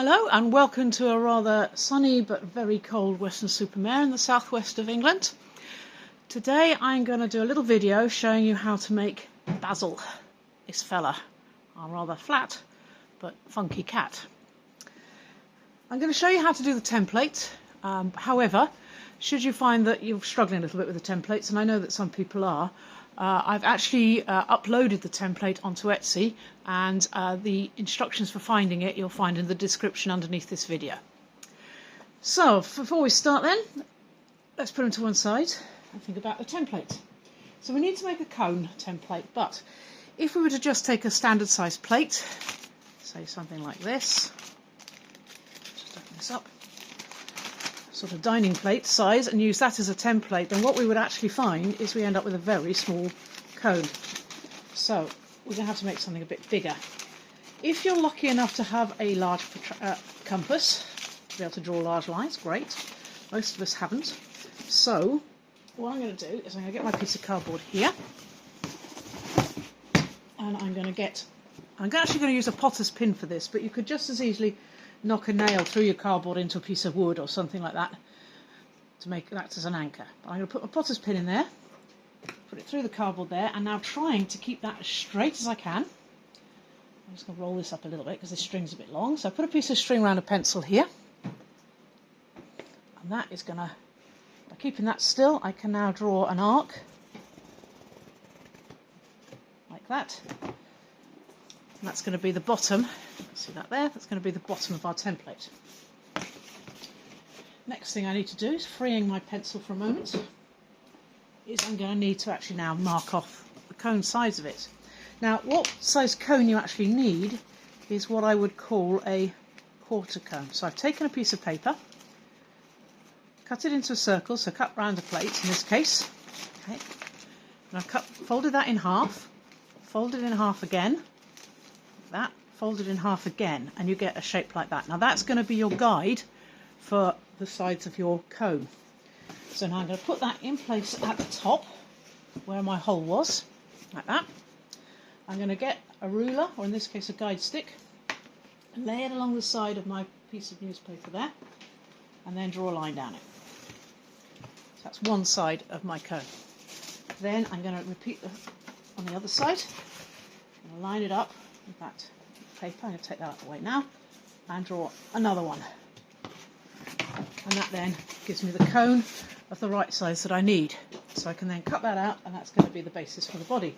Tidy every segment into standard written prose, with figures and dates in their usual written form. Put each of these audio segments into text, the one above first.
Hello and welcome to a rather sunny but very cold Weston-super-Mare in the southwest of England. Today I'm going to do a little video showing you how to make Basil, this fella, a rather flat but funky cat. I'm going to show you how to do the template. However, should you find that you're struggling a little bit with the templates, and I know that some people are, I've actually uploaded the template onto Etsy, and the instructions for finding it you'll find in the description underneath this video. So before we start then, let's put them to one side and think about the template. So we need to make a cone template, but if we were to just take a standard size plate, say something like this, just open this up, sort of dining plate size, and use that as a template, then what we would actually find is we end up with a very small cone. So we're going to have to make something a bit bigger. If you're lucky enough to have a large compass to be able to draw large lines, great. Most of us haven't. So what I'm going to do is I'm going to get my piece of cardboard here, and I'm actually going to use a potter's pin for this, but you could just as easily knock a nail through your cardboard into a piece of wood or something like that to make that as an anchor. But I'm going to put my potter's pin in there, put it through the cardboard there, and now trying to keep that as straight as I can. I'm just going to roll this up a little bit because this string's a bit long. So I put a piece of string around a pencil here, and that is going to, by keeping that still, I can now draw an arc like that. And that's going to be the bottom. See that there? That's going to be the bottom of our template. Next thing I need to do is, freeing my pencil for a moment, is I'm going to need to actually now mark off the cone size of it. Now, what size cone you actually need is what I would call a quarter cone. So I've taken a piece of paper, cut it into a circle, so cut round a plate in this case. Okay. And I've folded that in half, folded in half again, that, folded in half again, and you get a shape like that. Now that's going to be your guide for the sides of your cone. So now I'm going to put that in place at the top where my hole was, like that. I'm going to get a ruler, or in this case a guide stick, and lay it along the side of my piece of newspaper there, and then draw a line down it. So that's one side of my cone. Then I'm going to repeat on the other side. I'm going to line it up with that paper. I'm going to take that out of the way now and draw another one, and that then gives me the cone of the right size that I need. So I can then cut that out, and that's going to be the basis for the body.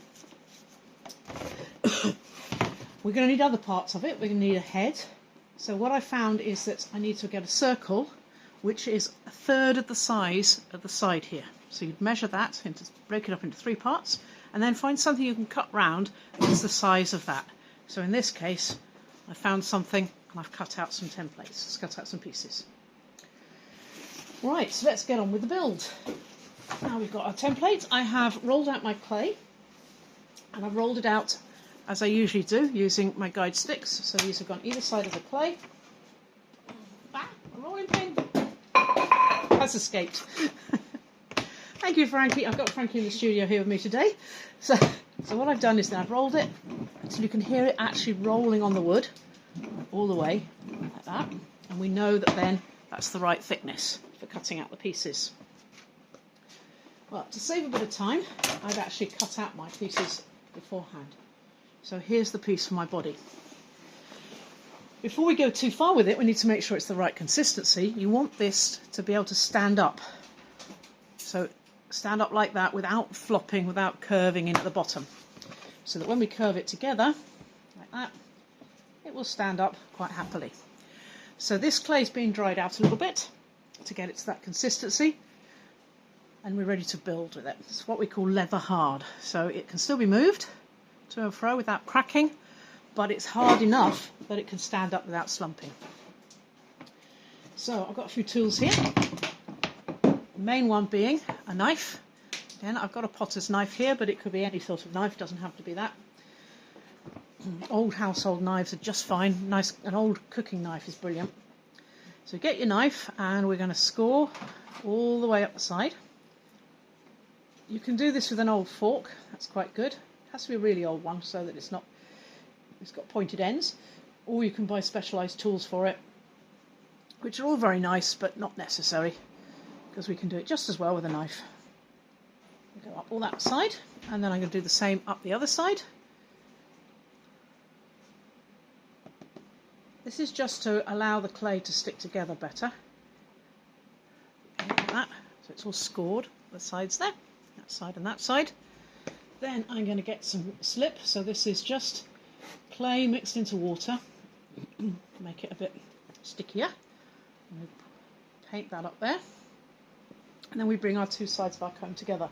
We're going to need other parts of it. We're going to need a head. So what I found is that I need to get a circle which is a third of the size of the side here. So you'd measure that, break it up into 3 parts, and then find something you can cut round that's the size of that. So in this case, I found something and I've cut out some templates, let's cut out some pieces. Right, so let's get on with the build. Now we've got our template. I have rolled out my clay, and I've rolled it out as I usually do using my guide sticks. So these have gone either side of the clay. Ah, a rolling pin has escaped. Thank you, Frankie. I've got Frankie in the studio here with me today. So what I've done is that I've rolled it so you can hear it actually rolling on the wood all the way like that, and we know that then that's the right thickness for cutting out the pieces. Well, to save a bit of time, I've actually cut out my pieces beforehand. So here's the piece for my body. Before we go too far with it, we need to make sure it's the right consistency. You want this to be able to stand up. So stand up like that without flopping, without curving in at the bottom, so that when we curve it together like that, it will stand up quite happily. So this clay's been dried out a little bit to get it to that consistency, and we're ready to build with it. It's what we call leather hard, so it can still be moved to and fro without cracking, but it's hard enough that it can stand up without slumping. So I've got a few tools here. The main one being a knife. Again, I've got a potter's knife here, but it could be any sort of knife, doesn't have to be that. Old household knives are just fine. Nice, an old cooking knife is brilliant. So get your knife, and we're going to score all the way up the side. You can do this with an old fork, that's quite good. It has to be a really old one so that it's got pointed ends, or you can buy specialised tools for it which are all very nice but not necessary, because we can do it just as well with a knife. Go up all that side, and then I'm going to do the same up the other side. This is just to allow the clay to stick together better. Like that, so it's all scored, the sides there, that side and that side. Then I'm going to get some slip, so this is just clay mixed into water, make it a bit stickier. And paint that up there, and then we bring our two sides of our cone together.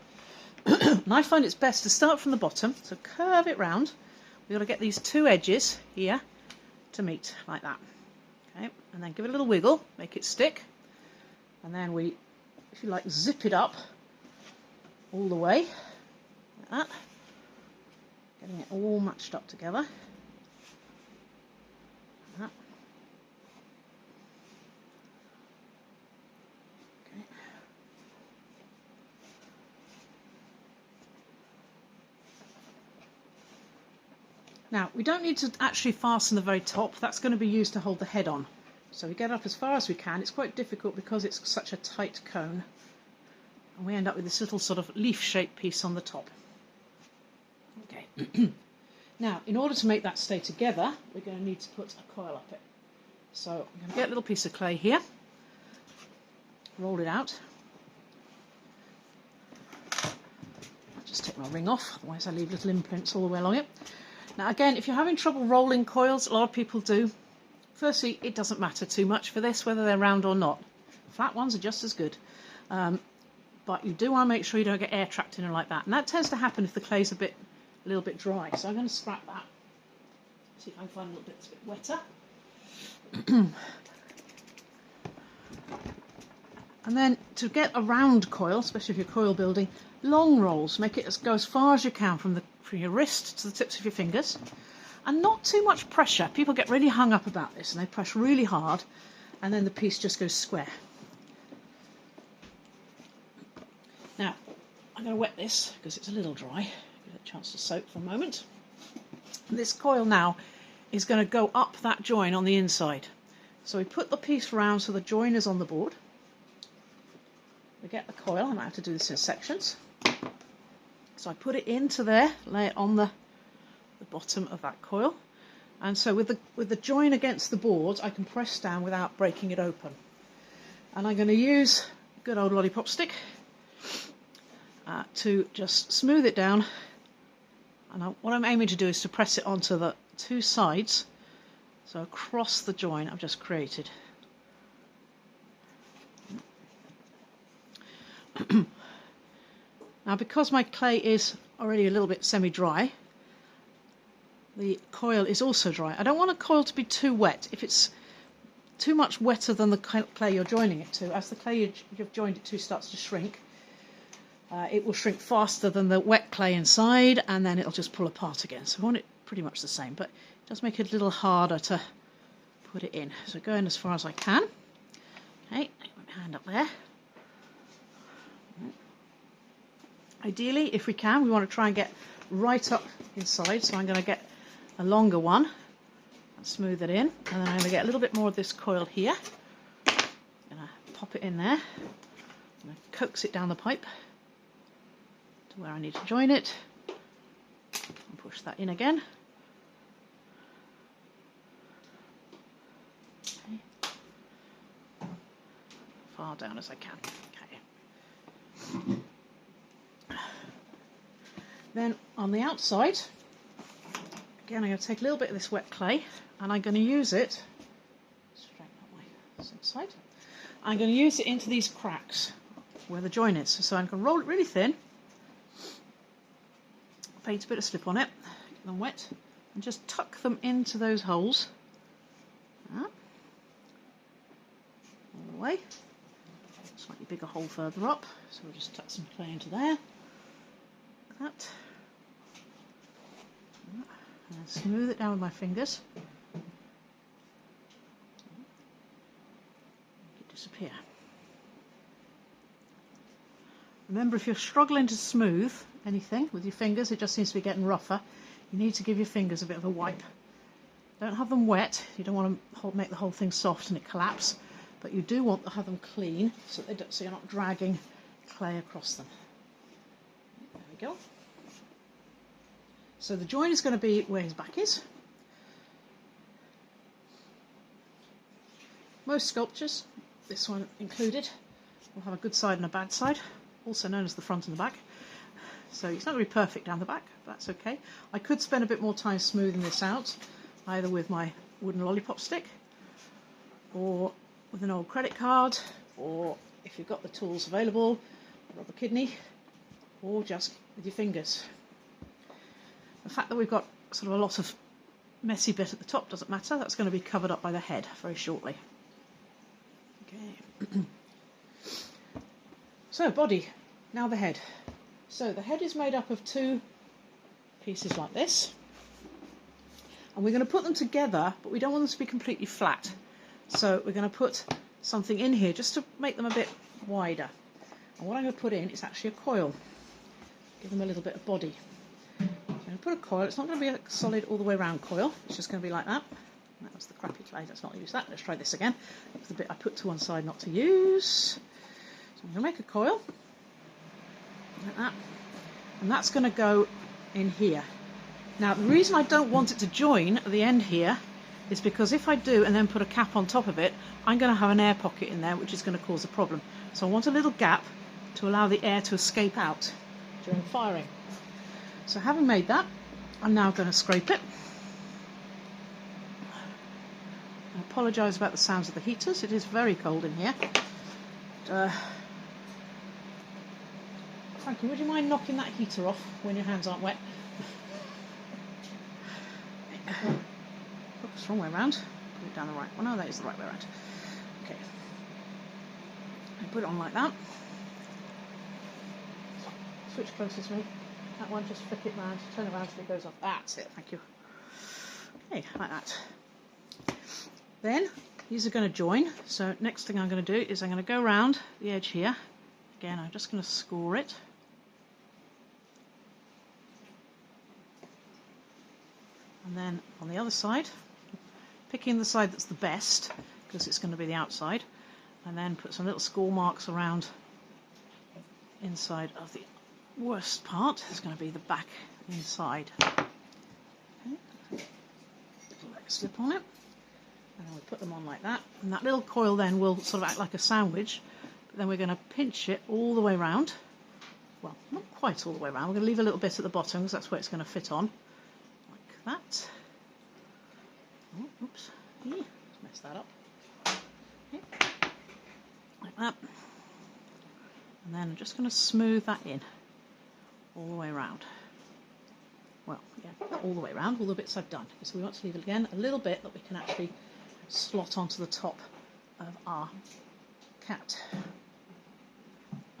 And I find it's best to start from the bottom, so curve it round. We've got to get these two edges here to meet like that. Okay, and then give it a little wiggle, make it stick, and then we, if you like, zip it up all the way like that, getting it all matched up together. Like that. Okay. Now, we don't need to actually fasten the very top. That's going to be used to hold the head on. So we get up as far as we can. It's quite difficult because it's such a tight cone. And we end up with this little sort of leaf-shaped piece on the top. Okay. Now, in order to make that stay together, we're going to need to put a coil up it. So I'm going to get a little piece of clay here, roll it out. I'll just take my ring off, otherwise I leave little imprints all the way along it. Now again, if you're having trouble rolling coils, a lot of people do. Firstly, it doesn't matter too much for this, whether they're round or not. Flat ones are just as good. But you do want to make sure you don't get air trapped in it like that. And that tends to happen if the clay's a little bit dry. So I'm going to scrap that. See if I can find a little bit that's a bit wetter. And then to get a round coil, especially if you're coil building, long rolls. Make it go as far as you can from your wrist to the tips of your fingers. And not too much pressure. People get really hung up about this and they press really hard and then the piece just goes square. Now, I'm going to wet this because it's a little dry. Give it a chance to soak for a moment. This coil now is going to go up that join on the inside. So we put the piece round so the join is on the board. We get the coil. I might have to do this in sections. So I put it into there, lay it on the bottom of that coil, and so with the join against the board I can press down without breaking it open. And I'm going to use a good old lollipop stick to just smooth it down, and what I'm aiming to do is to press it onto the two sides, so across the join I've just created. Now, because my clay is already a little bit semi-dry, the coil is also dry. I don't want a coil to be too wet. If it's too much wetter than the clay you're joining it to, as the clay you've joined it to starts to shrink, it will shrink faster than the wet clay inside, and then it'll just pull apart again. So I want it pretty much the same, but it does make it a little harder to put it in. So go in as far as I can. Okay, put my hand up there. Ideally, if we can, we want to try and get right up inside, so I'm going to get a longer one and smooth it in, and then I'm going to get a little bit more of this coil here. I'm going to pop it in there, I'm going to coax it down the pipe to where I need to join it, and push that in again. Okay. Far down as I can. Okay. Then on the outside, again, I'm going to take a little bit of this wet clay and I'm going to use it, straighten up my side, I'm going to use it into these cracks where the join is. So I'm going to roll it really thin, paint a bit of slip on it, get them wet, and just tuck them into those holes. All the way. Slightly bigger hole further up, so we'll just tuck some clay into there. That. And smooth it down with my fingers. Make it disappear. Remember, if you're struggling to smooth anything with your fingers, it just seems to be getting rougher, you need to give your fingers a bit of a wipe. Don't have them wet, you don't want to make the whole thing soft and it collapse, but you do want to have them clean so you're not dragging clay across them. There we go. So the join is going to be where his back is. Most sculptures, this one included, will have a good side and a bad side, also known as the front and the back. So it's not going to be perfect down the back, but that's okay. I could spend a bit more time smoothing this out, either with my wooden lollipop stick, or with an old credit card, or if you've got the tools available, a rubber kidney, or just with your fingers. The fact that we've got sort of a lot of messy bit at the top doesn't matter. That's going to be covered up by the head very shortly. Okay. So body, now the head. So the head is made up of two pieces like this, and we're going to put them together, but we don't want them to be completely flat. So we're going to put something in here just to make them a bit wider. And what I'm going to put in is actually a coil. Give them a little bit of body. I'm going to put a coil. It's not going to be a solid all the way around coil. It's just going to be like that. That was the crappy clay. Let's not use that. Let's try this again. That was the bit I put to one side not to use. So I'm going to make a coil like that, and that's going to go in here. Now the reason I don't want it to join at the end here is because if I do and then put a cap on top of it, I'm going to have an air pocket in there, which is going to cause a problem. So I want a little gap to allow the air to escape out during firing. So having made that, I'm now going to scrape it. I apologise about the sounds of the heaters. It is very cold in here. Frankie, would you mind knocking that heater off when your hands aren't wet? Oops, wrong way around. Put it down the right one. Oh, that is the right way around. Okay. I put it on like that. Switch closer to me. That one, just flick it round, turn it around till it goes off. That's it, thank you. Okay, like that. Then, these are going to join. So next thing I'm going to do is I'm going to go around the edge here. Again, I'm just going to score it. And then on the other side, picking the side that's the best, because it's going to be the outside, and then put some little score marks around inside of the worst part. Is going to be the back inside. Okay. Like a slip on it, and then we put them on like that, and that little coil then will sort of act like a sandwich, but then we're going to pinch it all the way around. Well, not quite all the way around. We're going to leave a little bit at the bottom because that's where it's going to fit on. That. Oh, oops. Let's mess that up. Okay. Like that. And then I'm just going to smooth that in all the way around. Well, yeah, not all the way around, all the bits I've done. So we want to leave again a little bit that we can actually slot onto the top of our cat.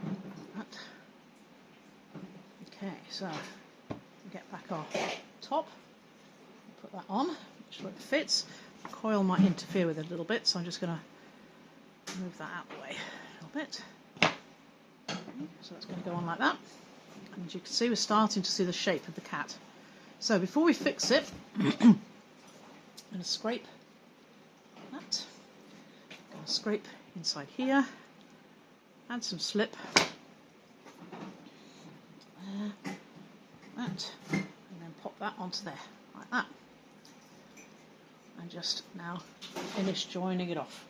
Like that. Okay, so we get back our top. Put that on, make sure it fits. The coil might interfere with it a little bit, so I'm just going to move that out of the way a little bit. Okay, so that's going to go on like that. And as you can see, we're starting to see the shape of the cat. So before we fix it, I'm going to scrape that. I'm going to scrape inside here, add some slip. There, that, and then pop that onto there, like that. And just now finish joining it off.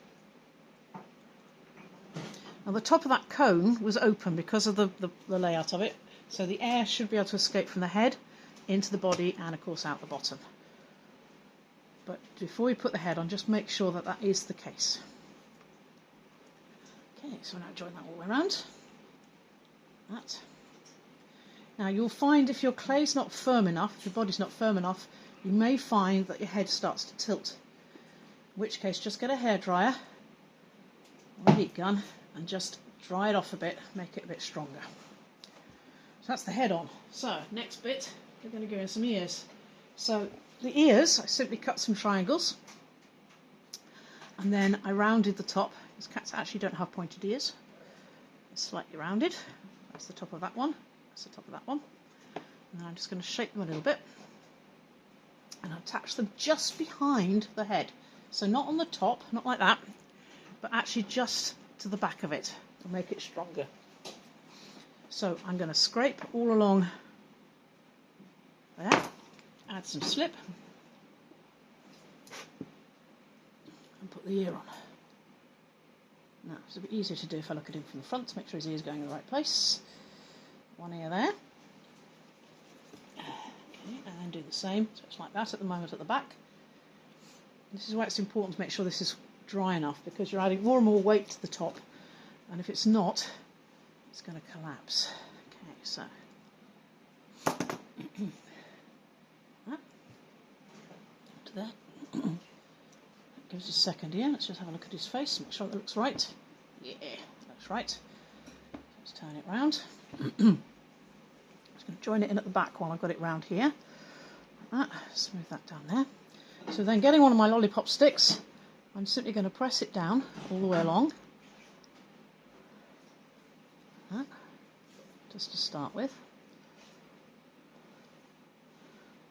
Now the top of that cone was open because of the layout of it, so the air should be able to escape from the head into the body and of course out the bottom. But before we put the head on, just make sure that that is the case. Okay, so now join that all the way around. That. Now you'll find if your clay's not firm enough, if your body's not firm enough, you may find that your head starts to tilt. In which case, just get a hairdryer or a heat gun and just dry it off a bit, make it a bit stronger. So that's the head on. So next bit, we're going to go in some ears. So the ears, I simply cut some triangles, and then I rounded the top. Because cats actually don't have pointed ears. It's slightly rounded. That's the top of that one. That's the top of that one. And then I'm just going to shape them a little bit. And attach them just behind the head. So not on the top, not like that, but actually just to the back of it to make it stronger. So I'm going to scrape all along there, add some slip, and put the ear on. Now it's a bit easier to do if I look at him from the front to make sure his ear's going in the right place. One ear there. Okay, and then do the same. So it's like that at the moment at the back. This is why it's important to make sure this is dry enough, because you're adding more and more weight to the top, and if it's not, it's going to collapse. Okay, so to there. Gives us a second here. Let's just have a look at his face, make sure that looks right. Yeah, looks right. Let's turn it round. Just going to join it in at the back while I've got it round here. Like that. Smooth that down there. So then, getting one of my lollipop sticks, I'm simply going to press it down all the way along. Like that. Just to start with.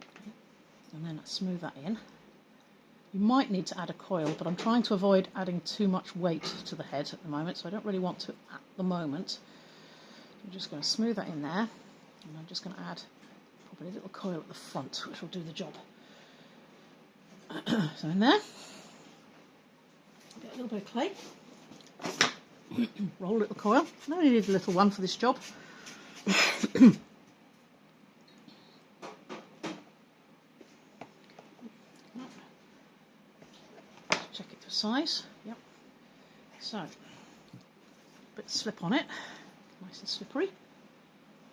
Okay. And then smooth that in. You might need to add a coil, but I'm trying to avoid adding too much weight to the head at the moment, so I don't really want to at the moment. I'm just going to smooth that in there, and I'm just going to add probably a little coil at the front, which will do the job. So in there, get a little bit of clay, roll a little coil. I only need a little one for this job. Check it for size. Yep. So, a bit of slip on it, nice and slippery.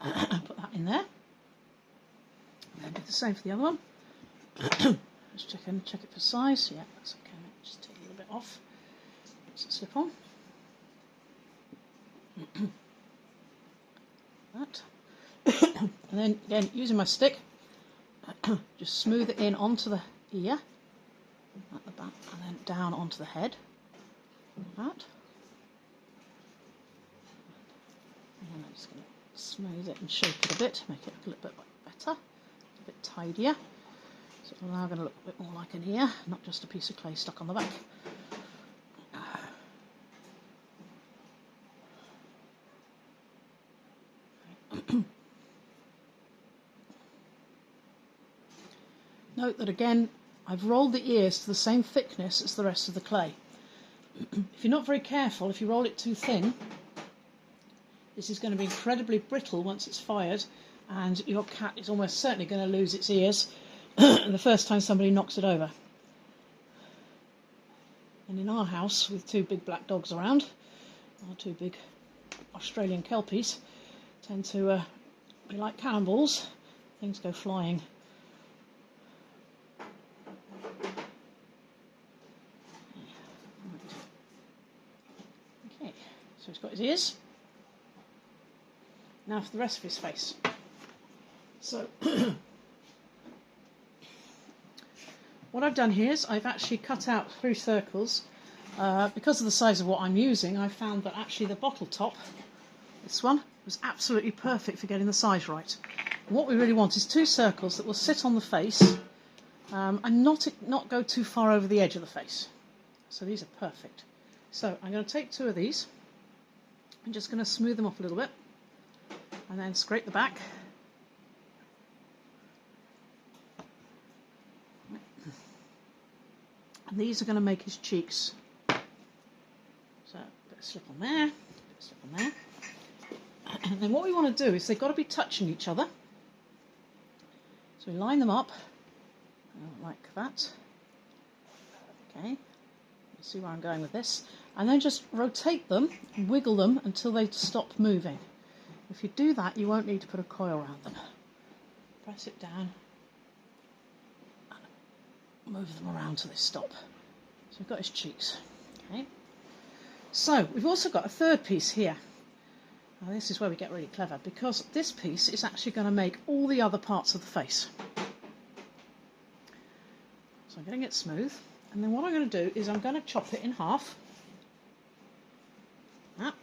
Put that in there. And then do the same for the other one. Just check it for size. Yeah, that's okay. Just take a little bit off. Put some slip on. That. And then again, using my stick, just smooth it in onto the ear at the back, and then down onto the head. Like that. And I'm just going to smooth it and shape it a bit, make it look a little bit better, a bit tidier. So it's now going to look a bit more like an ear, not just a piece of clay stuck on the back. Note that again, I've rolled the ears to the same thickness as the rest of the clay. If you're not very careful, if you roll it too thin, this is going to be incredibly brittle once it's fired, and your cat is almost certainly going to lose its ears the first time somebody knocks it over. And in our house, with two big black dogs around, our two big Australian Kelpies tend to be like cannonballs. Things go flying. Okay, so he's got his ears. Now for the rest of his face. So what I've done here is I've actually cut out 3 circles. Because of the size of what I'm using, I found that actually the bottle top, this one, was absolutely perfect for getting the size right. And what we really want is 2 circles that will sit on the face and not go too far over the edge of the face. So these are perfect. So I'm going to take 2 of these. I'm just going to smooth them off a little bit and then scrape the back. And these are going to make his cheeks. So a bit of slip on there, a bit of slip on there. And then what we want to do is they've got to be touching each other. So we line them up like that. Okay, you see where I'm going with this. And then just rotate them and wiggle them until they stop moving. If you do that, you won't need to put a coil around them. Press it down and move them around till they stop. So we've got his cheeks. Okay. So we've also got a 3rd piece here. Now this is where we get really clever, because this piece is actually going to make all the other parts of the face. So I'm getting it smooth, and then what I'm going to do is I'm going to chop it in half. That.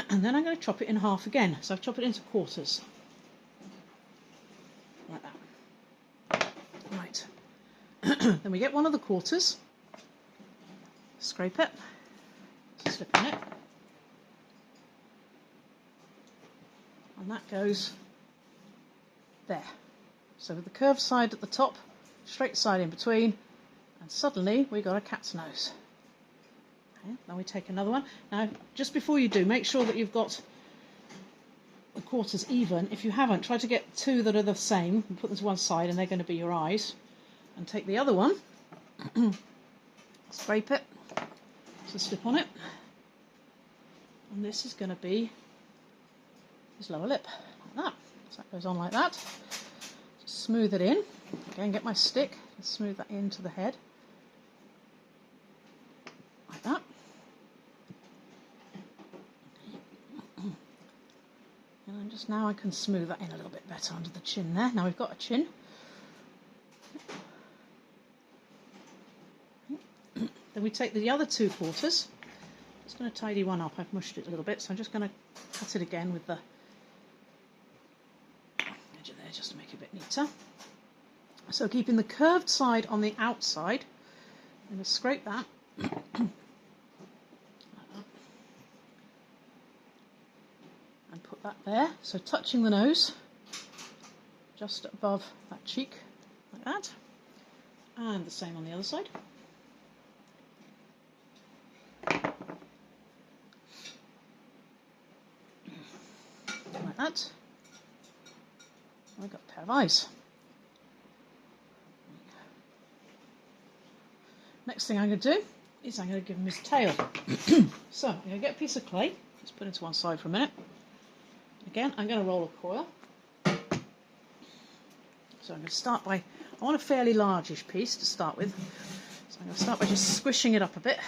And then I'm going to chop it in half again. So I've chopped it into quarters. Like that. Right. Then we get one of the quarters, scrape it, slip in it, and that goes there. So with the curved side at the top, straight side in between, and suddenly we got a cat's nose. Okay, then we take another one. Now, just before you do, make sure that you've got the quarters even. If you haven't, try to get two that are the same and put them to one side, and they're going to be your eyes. And take the other one, scrape it, so slip on it, and this is going to be his lower lip, like that. So that goes on like that. Just smooth it in. Again, get my stick and smooth that into the head, like that. And then just now I can smooth that in a little bit better under the chin there. Now we've got a chin. Then we take the other two quarters. Just going to tidy one up. I've mushed it a little bit, so I'm just going to cut it again with the edge of there just to make it a bit neater. So keeping the curved side on the outside, I'm going to scrape that. Like that. And put that there. So touching the nose, just above that cheek, like that. And the same on the other side. Like that. I've got a pair of eyes. Next thing I'm going to do is I'm going to give him his tail. So I'm going to get a piece of clay. Let's put it to one side for a minute. Again, I'm going to roll a coil. So I'm going to start by, I want a fairly largish piece to start with. So I'm going to start by just squishing it up a bit.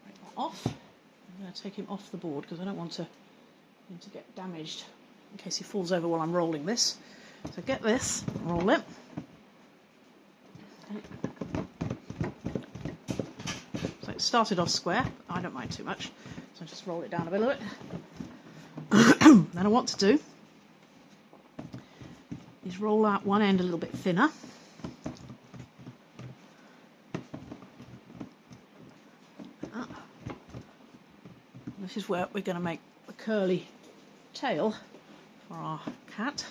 Break that off. I'm going to take him off the board because I don't want him to get damaged in case he falls over while I'm rolling this. So get this, roll it. Okay. So it started off square. I don't mind too much. So I just roll it down a bit. Then I want to do is roll out one end a little bit thinner. Like that. This is where we're going to make the curly tail for our cat.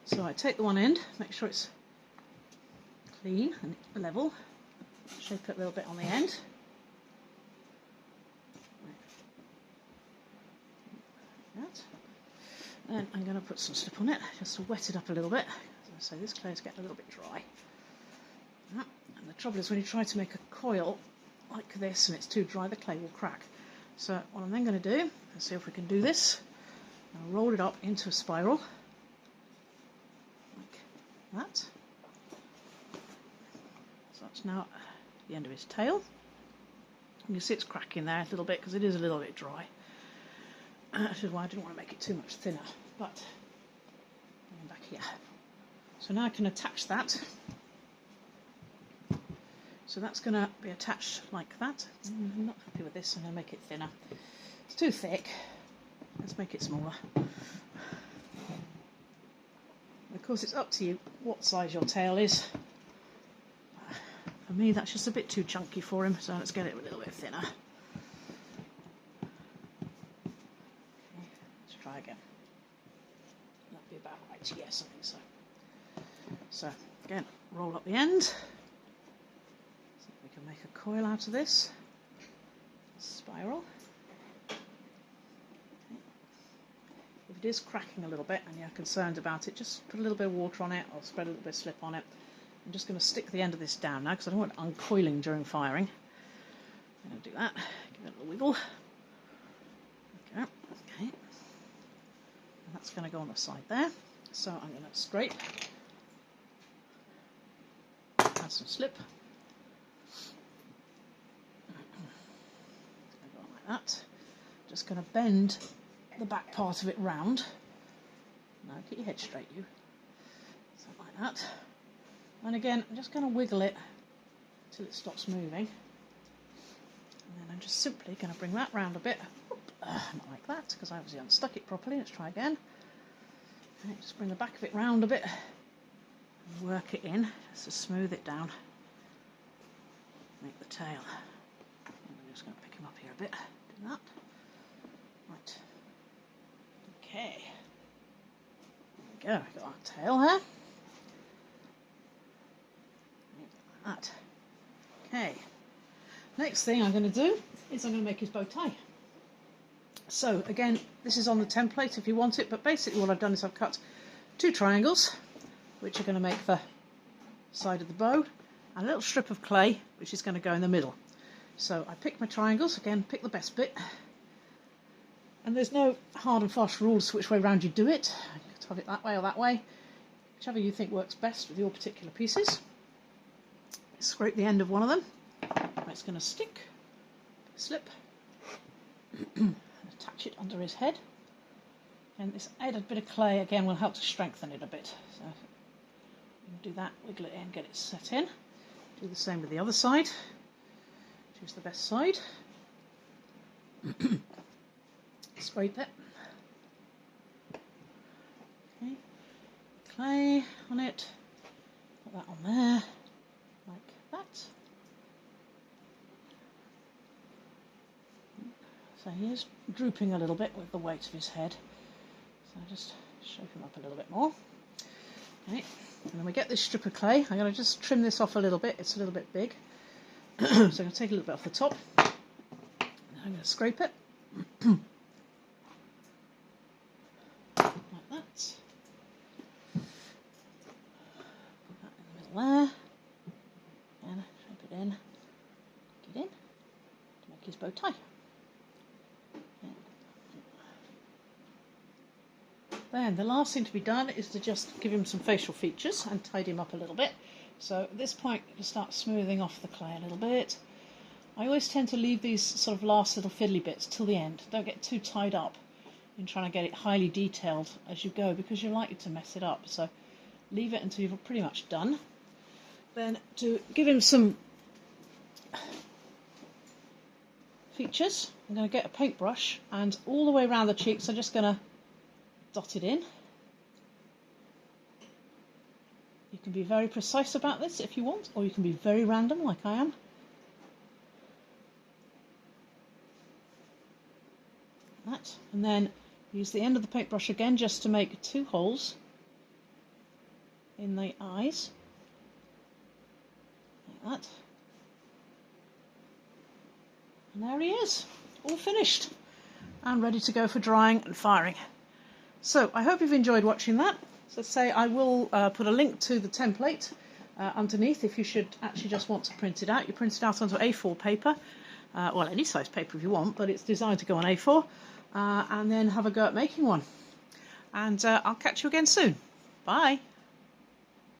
So I take the one end, make sure it's clean and level, shape it a little bit on the end. Like that. Then I'm going to put some slip on it, just to wet it up a little bit. As I say, this clay is getting a little bit dry. And the trouble is when you try to make a coil like this and it's too dry, the clay will crack. So what I'm then going to do, let's see if we can do this, I'll roll it up into a spiral, like that. So that's now the end of his tail. You can see it's cracking there a little bit because it is a little bit dry. Which is why I didn't want to make it too much thinner, but I'm back here. So now I can attach that. So that's going to be attached like that. I'm not happy with this, I'm going to make it thinner. It's too thick. Let's make it smaller. Of course, it's up to you what size your tail is. For me, that's just a bit too chunky for him, so let's get it a little bit thinner. Okay, let's try again. That'd be about right. Yes, I think so. So, again, roll up the end. We can make a coil out of this spiral. Okay. If it is cracking a little bit and you're concerned about it, just put a little bit of water on it or spread a little bit of slip on it. I'm just going to stick the end of this down now because I don't want it uncoiling during firing. I'm going to do that. Give it a little wiggle. Okay. And that's going to go on the side there. So I'm going to scrape, add some slip. That. Just going to bend the back part of it round. Now get your head straight, you. Something like that. And again, I'm just going to wiggle it until it stops moving. And then I'm just simply going to bring that round a bit. Not like that, because I obviously unstuck it properly. Let's try again. Okay, just bring the back of it round a bit. And work it in just to smooth it down. Make the tail. I'm just going to pick him up here a bit. Do that. Right. Okay. There we go. We've got our tail here. Like that. Okay. Next thing I'm going to do is I'm going to make his bow tie. So again, this is on the template if you want it, but basically what I've done is I've cut 2 triangles, which are going to make the side of the bow, and a little strip of clay, which is going to go in the middle. So I pick my triangles, again, pick the best bit, and there's no hard and fast rules to which way round you do it. You can have it that way or that way, whichever you think works best with your particular pieces. Scrape the end of one of them, it's going to stick, slip, attach it under his head, and this added bit of clay again will help to strengthen it a bit. So do that, wiggle it in, get it set in. Do the same with the other side. Choose the best side. Scrape it. Okay. Clay on it. Put that on there, like that. So he is drooping a little bit with the weight of his head. So I just shape him up a little bit more. Okay. And then we get this strip of clay. I'm going to just trim this off a little bit. It's a little bit big. So I'm going to take a little bit off the top. And I'm going to scrape it. Like that. Put that in the middle there. And shape it in. Get in. To make his bow tie. Then the last thing to be done is to just give him some facial features and tidy him up a little bit. So at this point you start smoothing off the clay a little bit. I always tend to leave these sort of last little fiddly bits till the end. Don't get too tied up in trying to get it highly detailed as you go, because you're likely to mess it up. So leave it until you've pretty much done. Then to give him some features, I'm going to get a paintbrush, and all the way around the cheeks I'm just going to dot it in. You can be very precise about this if you want, or you can be very random like I am. That, and then use the end of the paintbrush again just to make 2 holes in the eyes, like that. And there he is, all finished and ready to go for drying and firing. So I hope you've enjoyed watching that. So say I will put a link to the template underneath if you should actually just want to print it out. You print it out onto A4 paper, well, any size paper if you want, but it's designed to go on A4, and then have a go at making one. And I'll catch you again soon. Bye.